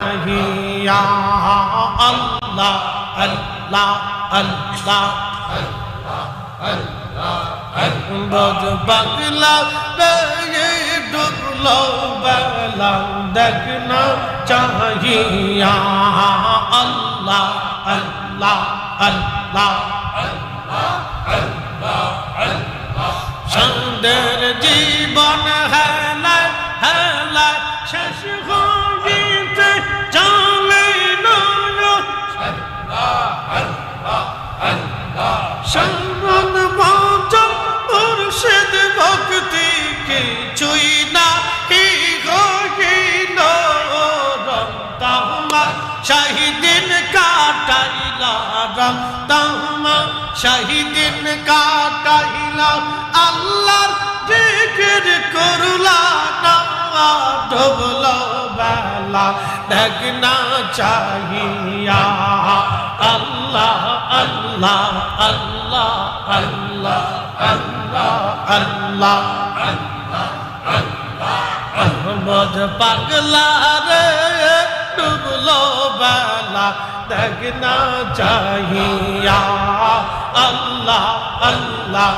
Ya Allah, Allah, Allah, बोझ बगला ये डुबलो बगला देखना चाहिए या अल्लाह अल्लाह अल्लाह शानदार जीवन है ना शेष होते चले ना शान बाजन मुर्शिद भक्ति की चुई ना ही होगी नो रंतामा शहीदिन का टाइला रंतामा शहीदिन का टाइला अल्लाह जिक्र करुला ना डुबलो बेला देखना चाहिए अल्लाह अल्लाह अल्लाह अल्लाह अल्लाह अल्लाह बोझ पगला रे डुबलो बेला देखना चाहिए अल्लाह अल्लाह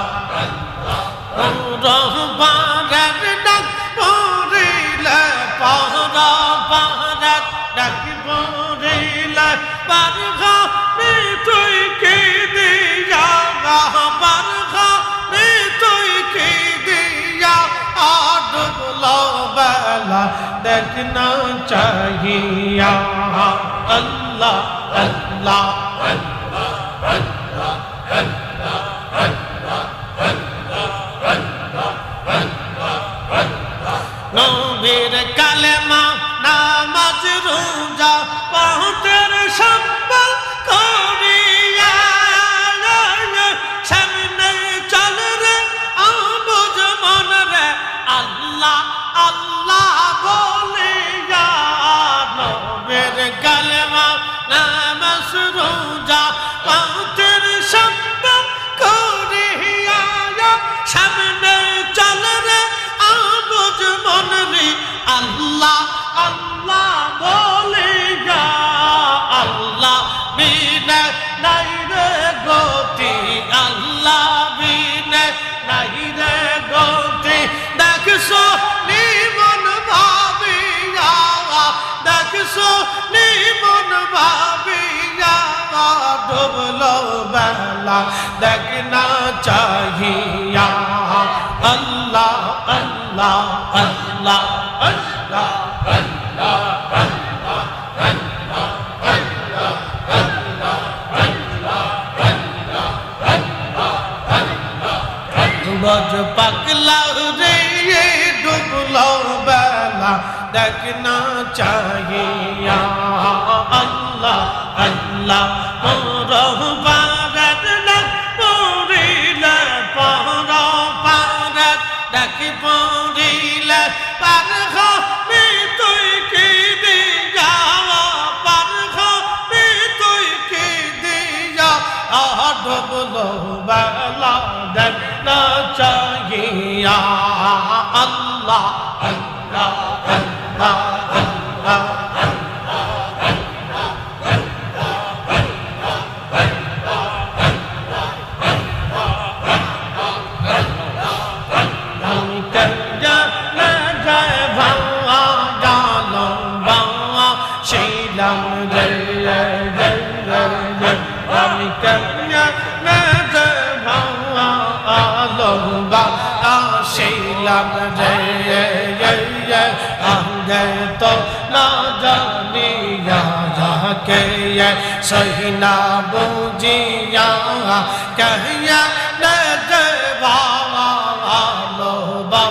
देखना चाहिए अल्लाह अल्लाह नबीर कलमा नामाज रोजा पाहुतेर संबल करिया सामने चल रे आबुज मन रे अल्लाह अल्लाह बोलिया नबीर कलमा नामाज रोजा पाहुतेर संबल करिया सामने चल रे आबुज मन रे अल्लाह अल्लाह बोलिया अल्लाह बिना नहीं रे गोती अल्लाह बिना नहीं रे गोती देख सो निमन भाविया देख सो निमन भाविया डुबलो बेला देखना चाहिए अल्लाह अल्लाह अल्लाह अल्लाह बोझ पगला रे ये डुबलो बेला देखना चाहिए अल्लाह अल्लाह डुबलो बेला देखना चाहिए अल्लाह अल्लाह अल्लाह शिलम रे आंगे तो ना जानिया जाके ये सही ना बुझिया कहिया न देवालो बा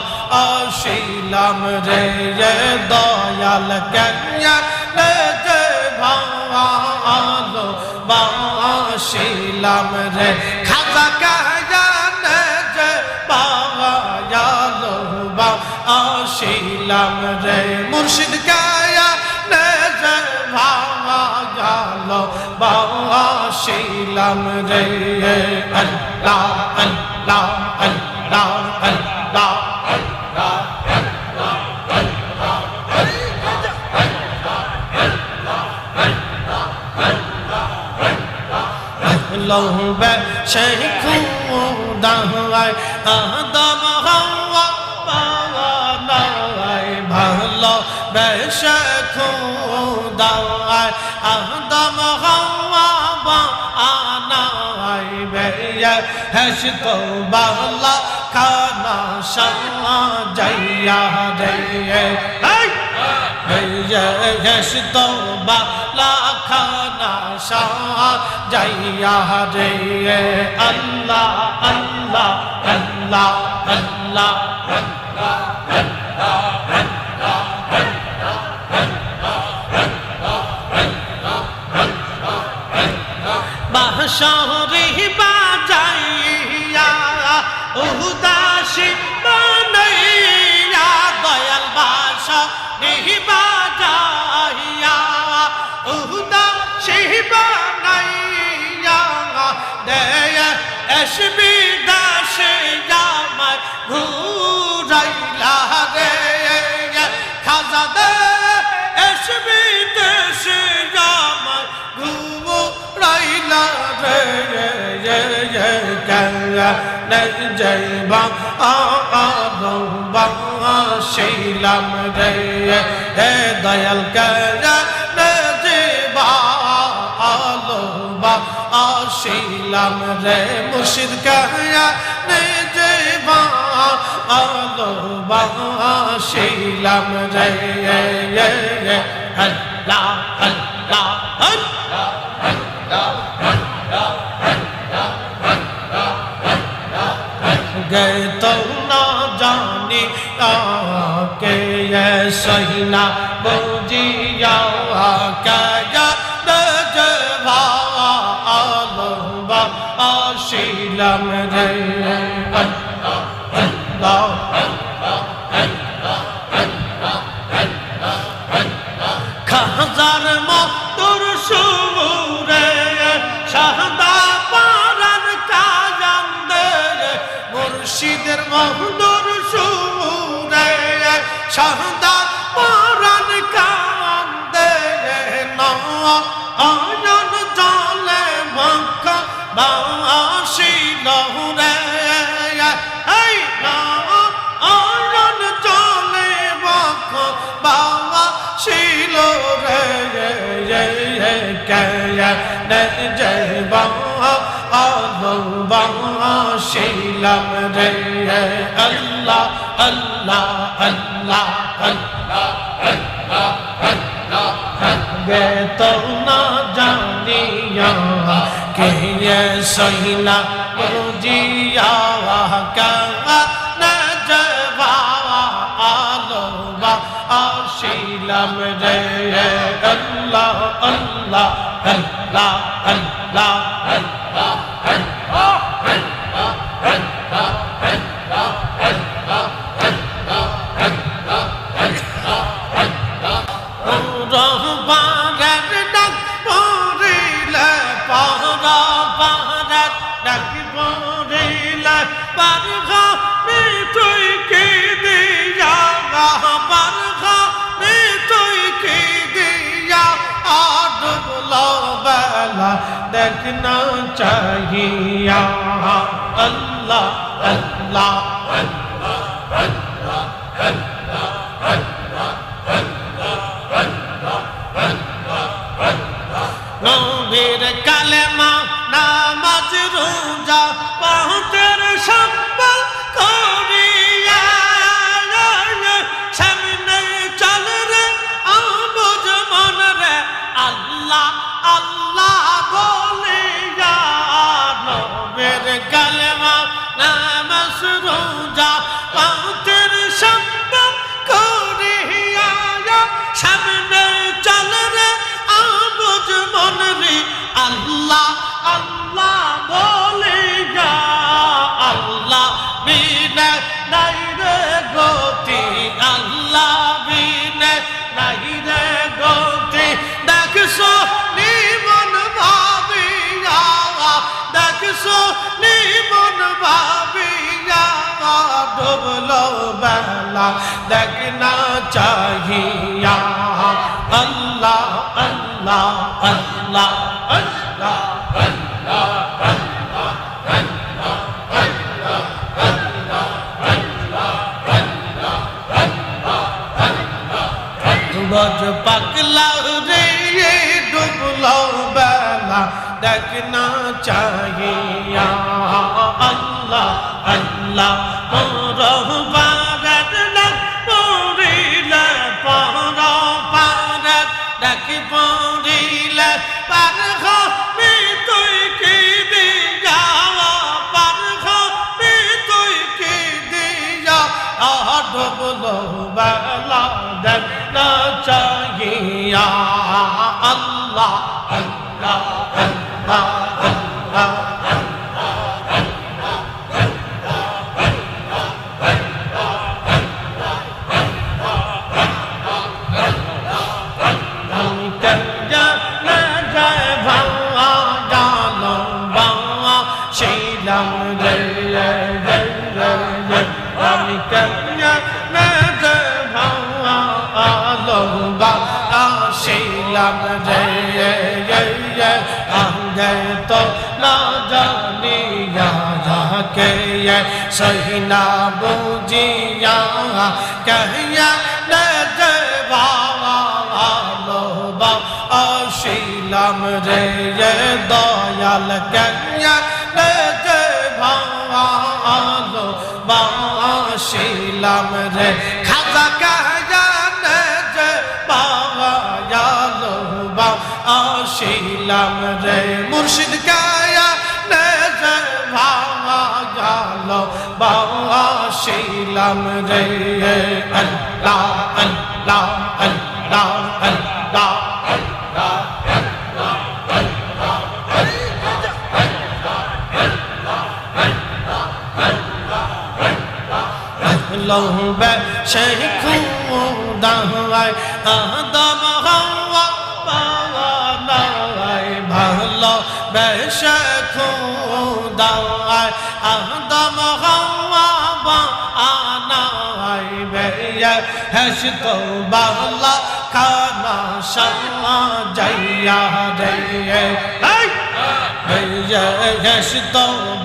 शिलम रे दयाल कहिया न देवालो बा शिलम रे खाजा कहिया न देवालो बा शिलम रे मुर्शिद काया नजर भालो बा शिलम रे अल्लाह अल्लाह अल्लाह अल्लाह अल्लाह अल्लाह ভালোবে সে খুদায় আদম হাওয়া বানায় ভালোবে সে খুদায় আদম হাওয়া বানায় বেয়া হশত বালা খানা সাজাইয়া রে হশত বালা খানা সাজাইয়া রে আল্লাহ আল্লাহ আল্লাহ আল্লাহ বাঁশরি বাজাইয়া উদাসী বানাইয়া দয়াল বাঁশরি বাজাইয়া উদাসী বানাইয়া দেয়া এসবি দাসে আমার ঘুরাইলা রে খাজা দে এসবি দেশে আমার ঘুরাইলা রে জয়বা আদবা শিলাম রে দয়াল করা নজবা আলবা শিলাম রে মুর্শিদ করা নজবা আলবা শিলাম রে আল্লাহ আল্লাহ আল্লাহ गए तो ना जाने के ये सहीना बोझिया क्या नजवा आलबा आशीलम रे अल्लाह अल्लाह खजार मोर सुरे शाहदा पारन काजंदे মুর্শিদের মধুর সুরে শাহদা পরাণ কান্দে নয়ন জলে মুখ বাসিল রে এই নয়ন জলে মুখ বাসিল রে জয়বা আল্লাহ শিলাম রে আল্লাহ আল্লাহ আল্লাহ আল্লাহ আল্লাহ আল্লাহ গে তো না জানিয়া কে সহিনা বুঝিয়া কা নজবা আলবা শিলাম রে আল্লাহ আল্লাহ আল্লাহ আল্লাহ আল্লাহ देखना चाहिए अल्लाह अल्लाह अल्लाह अल्लाह अल्लाह अल्लाह अल्लाह नबीर कलमा नामाज रोजा पहुँचर संबल कोरिया सामने चल रे आबुज मन रे अल्लाह अल्लाह बोलिया नबीर कलमा नामाज रोजा पहुँचर संबल कोरिया सामने चल रे आबुज मन रे अल्लाह अल्लाह बोलिया अल्लाह बिना नहीं रे गोती अल्लाह बिना नहीं रे गोती देख सो निमन भाविया देख सो निमन भाविया डुबलो बेला देखना चाहिए अल्लाह अल्लाह अल्लाह अल्लाह বজ পাগলা রে ডুবলো বেলা দেখনা চাহিয়া আল্লাহ আল্লাহ রহবারত ডাক পড়িলে পর পারত ডাক পড়িলে পার হবে তুই কি দিয়া পার হবে তুই কি দিয়া ডুবলো বেলা দেখনা চাহিয়া আল্লাহ আল্লাহ আল্লাহ আল্লাহ শিলাম রে আঙ্গে তো না জানিয়া যাকে সহিনা বুঝিয়া কহিয়া নে যে ভালো বা শিলাম রে দয়াল কহিয়া নে যে ভালো বা শিলাম রে খাজা কহিয়া নে যে শিলাম রে মুর্শিদ কায়া নে যে ভাওয়া গেল বাবা শিলাম রে আল্লাহ আল্লাহ আল্লাহ আল্লাহ লহবে শেখ দাওয়াই আদম হাওয়া বানাই ভালো বেশে খুদাই আদম হাওয়া বানাই বেয়ে হেশত বালা খানা সাজাইয়া রে হেশত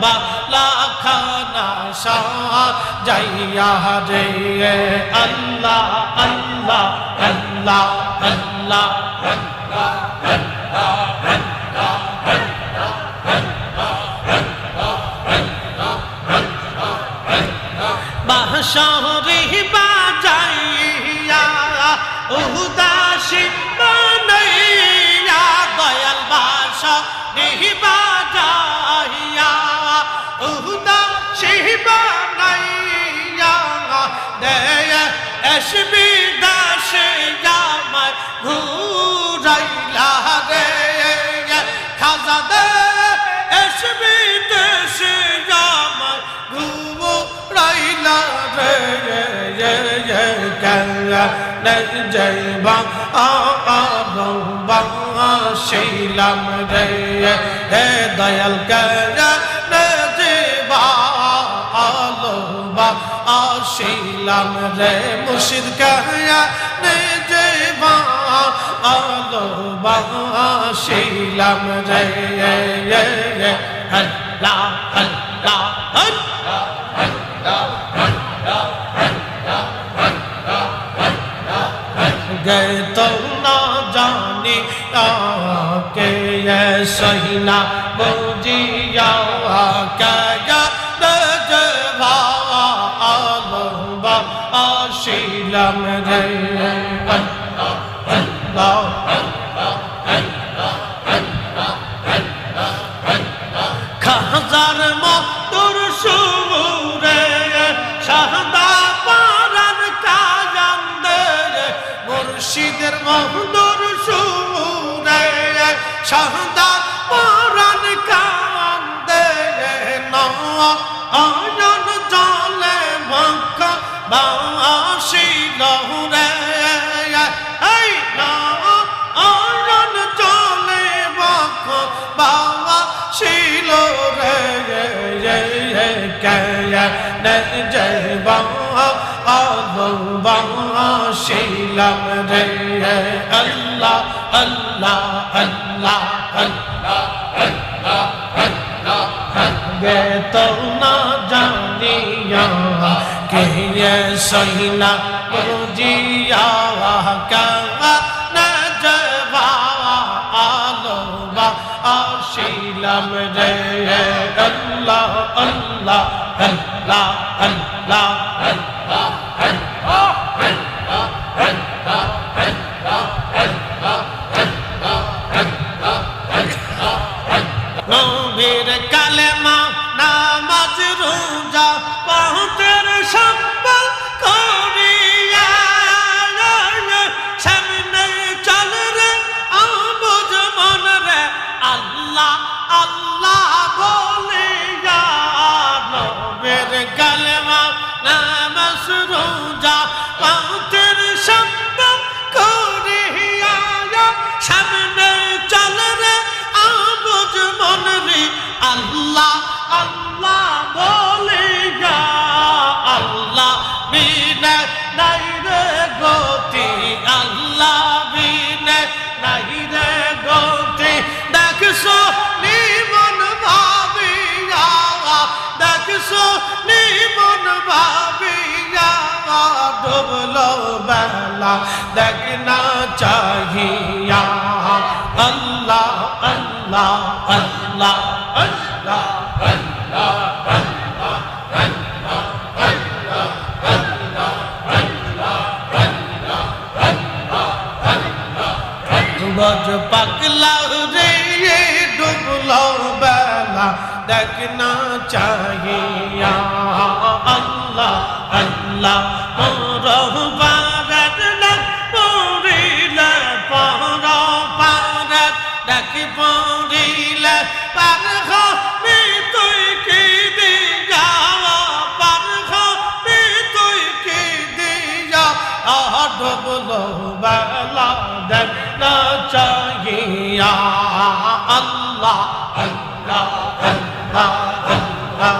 বালা খানা সাজাইয়া রে আল্লাহ আল্লাহ আল্লাহ আল্লাহ বাঁশরি বাজাইয়া উদাসী বানাইয়া দয়াল বাঁশরি বাজাইয়া উদাসী বানাইয়া দেয় এসবি দাসে আমার ঘুরাইলা রে খাজা দে এসবি দেশে আমার ঘুরাইলা রে জয়বা আবা শিলাম রে হে দয়াল করা দেবা আলোবা শিলাম রে মুর্শিদ কয়া দেবা আলোবা শিলাম রে আল্লাহ আল্লাহ गए तो ना जाने के ये सहीना बुझिया क्या नजवा आलबा आशिलम रे अल्लाह खाजार मोर सुरे शाहदा पारन कायंदे मुर्शिदर मोहदुर सुरे शाहदा पारन कायंदे ना आयन जाले मक्का बाशी लहुरे hey ना आयन जाले मक्का बाशी लहुरे kaya nejba Allah shilam re Allah Allah Allah Allah Allah गे तो ना जानिया के ये सहीना गुरुजिया क्या न जवा आलोबा आशीलम रे अल्लाह अल्लाह अल्लाह अल्लाह নবীর কালেমা নামাজ রোজা পাতের সম্বল করিয়া সামনে চল রে আবুজ মন রে আল্লাহ আল্লাহ বলিয়া নবীর কালেমা নামাজ রোজা পাতের সম্বল করিয়া সামনে চল রে আবুজ মন রে আল্লাহ আল্লাহ বলিয়া আল্লাহ বিনে নাই রে গতি আল্লাহ বিনে নাই রে গতি দেখছো নিমন ভাবিয়া দেখছো নিমন ভাবিয়া ডুবলো বেলা দেখ না চাহিয়া আল্লাহ আল্লাহ আল্লাহ আল্লাহ বজ পাগলা রে ডুবলো বেলা দেখ না চাহিয়া আল্লাহ আল্লাহ রহবারত ডাক পড়িলে পর পারত ডাক পড়িলে পার হবে তুই কি দিয়া পার হবে তুই কি দিয়া ডুবলো বেলা দেখ না চাহিয়া আল্লাহ আল্লাহ আল্লাহ আল্লাহ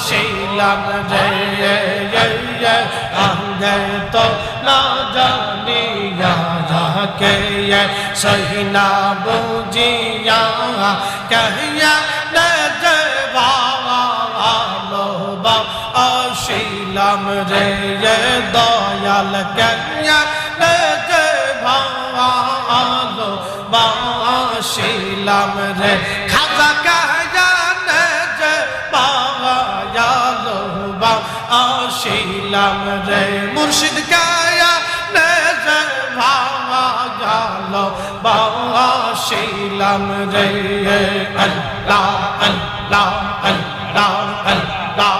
শিলাম রে আঙ্গে তো না জানিয়া যাকে সহিনা বুঝিয়া কহিয়া নে যে ভালো বা শিলাম রে দয়াল কহিয়া নে যে ভালো বা শিলাম রে খাজা কহিয়া নে যে শিলাম রে মুর্শিদ কায়া নেজে ভাওয়া গেল বাবা শিলাম রে আল্লাহ আল্লাহ আল্লাহ আল্লাহ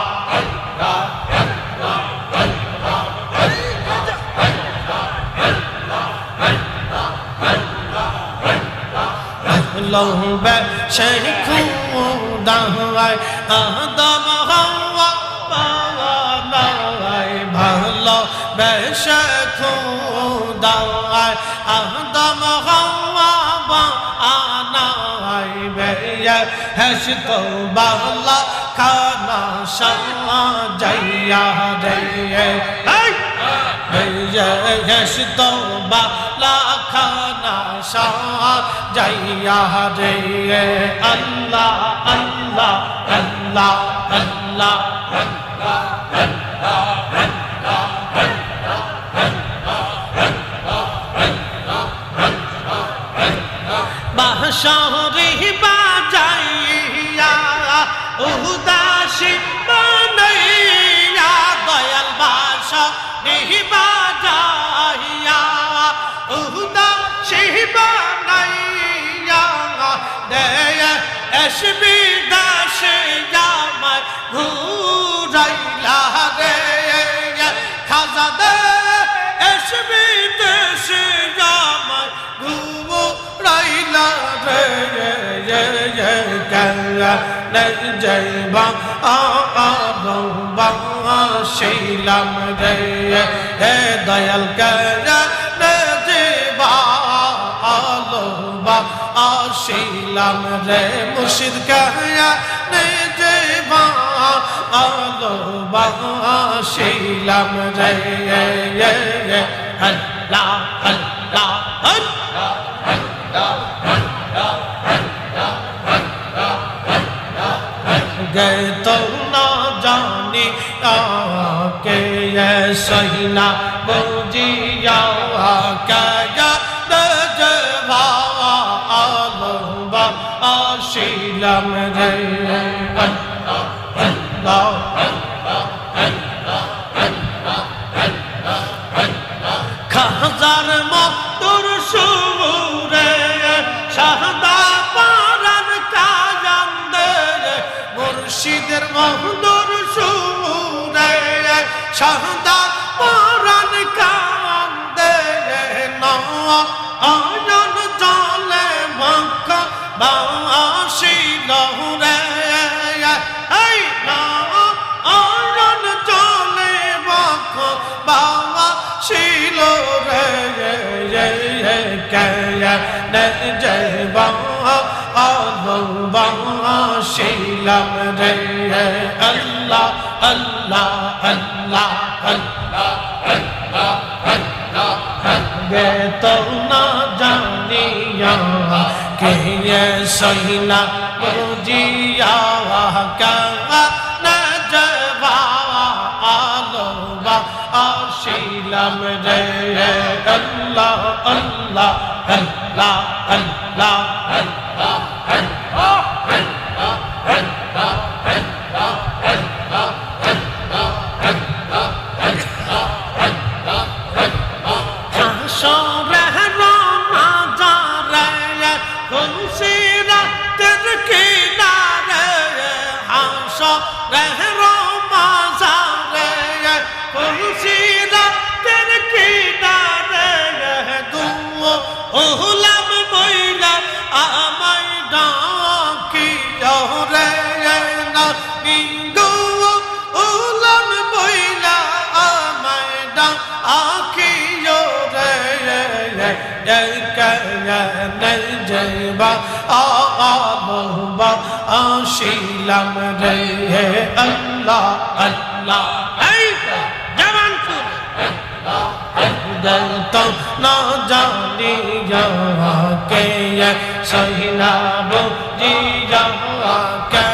লম্বে শেখ দাওয়ায় আদম হাওয়া পাওয়ায় ভালো বেশে খুদায় আদম হাওয়া বানায় বেয়ে হেস তো বালা খানা সাজাইয়া রে হেস তো বালা খানা সাজাইয়া রে আল্লাহ আল্লাহ আল্লাহ আল্লাহ বাঁশরি বাজাইয়া উদাসী বানাইয়া দয়াল বাঁশরি বাজাইয়া উদাসী বানাইয়া দেয় এসবি দাসে আমার ঘুরাইলা রে খাজা দে এসবি দেশে আমার ঘুরাইলা রে জয়বা শিলাম রে দয়াল জয়বা শিলাম রে মুর্শিদ জয়বা শিলাম রে আল্লাহ আল্লাহ गए तो ना जाने के ये सहीना बुझिया क्या जवा आलबा आशीलम रे अल्लाह खाजार मधुर सुरे शाहदा पारन कायंदे मुर्शिদের মধুর সুরে শাহদা পারান কান্দে নয়ন জলে মক্কা বাসি লহরে এই নয়ন জলে মক্কা বাসি লহরে জয়বা শিলাম রে আল্লাহ আল্লাহ আল্লাহ গে তো না জানিয়া কে সহিনা বুঝিয়া না জবা আলবা শিলাম রে আল্লাহ আল্লাহ আল্লাহ আল্লাহ জয়বা শিলাম রে আল্লাহ আল্লাহ তো না জানিয়া কে সহিনা বুঝিয়া কে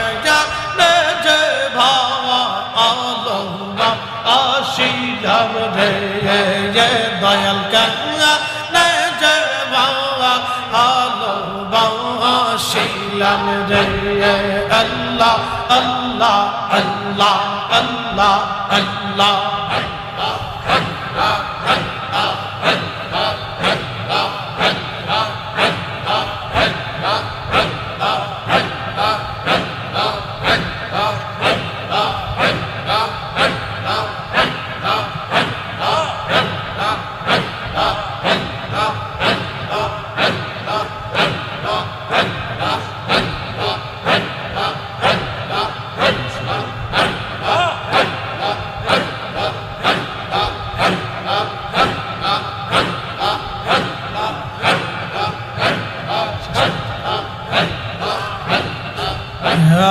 শিলাম রে দয়াল শিলাম রে আল্লাহ আল্লাহ আল্লাহ আল্লাহ আল্লাহ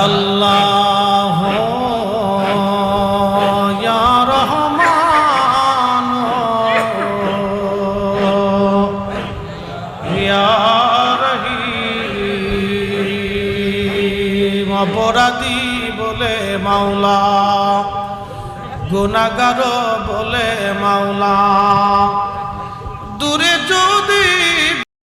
আল্লাহ ইয়া রহমান ইয়া রহিম অপরাধী বলে মাওলা গুনাহগার বলে মাওলা দূরে যদি